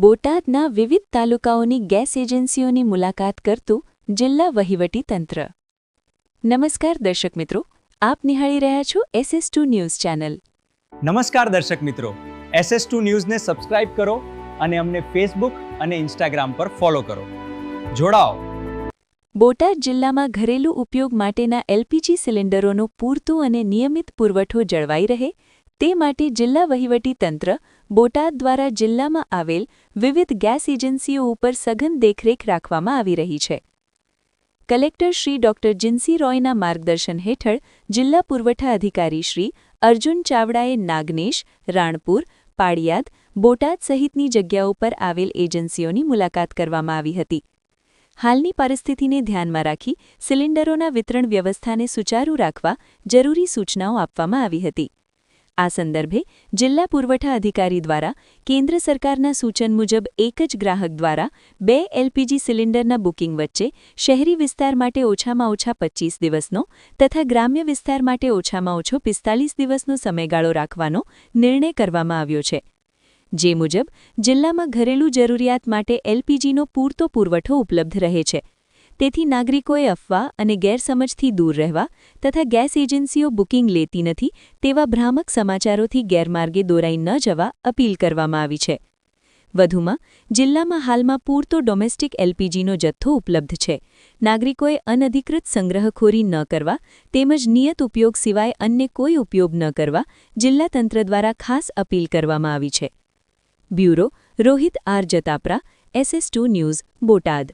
બોટાદના વિવિધ તાલુકાઓની ગેસ એજન્સીઓની મુલાકાત કરતું જિલ્લા વહીવટીતંત્ર। નમસ્કાર દર્શક મિત્રો, આપ નિહાળી રહ્યા છો SS2 ન્યૂઝ ચેનલ। નમસ્કાર દર્શક મિત્રો, SS2 ન્યૂઝને સબસ્ક્રાઇબ કરો અને અમને ફેસબુક અને ઇન્સ્ટાગ્રામ પર ફોલો કરો। જોડાઓ। બોટાદ જિલ્લામાં ઘરેલું ઉપયોગ માટેના LPG સિલિન્ડરોનો પૂરતો અને નિયમિત પુરવઠો જળવાઈ રહે તે માટે જિલ્લા વહીવટીતંત્ર બોટાદ દ્વારા જિલ્લામાં આવેલ વિવિધ ગેસ એજન્સીઓ ઉપર સઘન દેખરેખ રાખવામાં આવી રહી છે। કલેક્ટર શ્રી ડોક્ટર જીન્સી રોયના માર્ગદર્શન હેઠળ જિલ્લા પુરવઠા અધિકારી શ્રી અર્જુન ચાવડાએ નાગનેશ, રાણપુર, પાળિયાદ, બોટાદ સહિતની જગ્યાઓ પર આવેલ એજન્સીઓની મુલાકાત કરવામાં આવી હતી। હાલની પરિસ્થિતિને ધ્યાનમાં રાખી સિલિન્ડરોના વિતરણ વ્યવસ્થાને સુચારૂ રાખવા જરૂરી સૂચનાઓ આપવામાં આવી હતી। આ સંદર્ભે જિલ્લા પુરવઠા અધિકારી દ્વારા કેન્દ્ર સરકારના સૂચન મુજબ એક જ ગ્રાહક દ્વારા 2 LPG સિલિન્ડરના બુકિંગ વચ્ચે શહેરી વિસ્તાર માટે ઓછામાં ઓછા 25 દિવસનો તથા ગ્રામ્ય વિસ્તાર માટે ઓછામાં ઓછો 45 દિવસનો સમયગાળો રાખવાનો નિર્ણય કરવામાં આવ્યો છે। જે મુજબ જિલ્લામાં ઘરેલું જરૂરિયાત માટે LPGનો પૂરતો પુરવઠો ઉપલબ્ધ રહે છે। તેથી નાગરિકોએ અફવા અને ગેરસમજથી દૂર રહેવા તથા ગેસ એજન્સીઓ બુકિંગ લેતી નથી તેવા ભ્રામક સમાચારોથી ગેરમાર્ગે દોરાઈ ન જવા અપીલ કરવામાં આવી છે। વધુમાં જિલ્લામાં હાલમાં પૂરતો ડોમેસ્ટિક LPGનો જથ્થો ઉપલબ્ધ છે। નાગરિકોએ અનધિકૃત સંગ્રહખોરી ન કરવા તેમજ નિયત ઉપયોગ સિવાય અન્ય કોઈ ઉપયોગ ન કરવા જિલ્લા તંત્ર દ્વારા ખાસ અપીલ કરવામાં આવી છે। Bureau Rohit R Jatapara, SS2 news, Botad.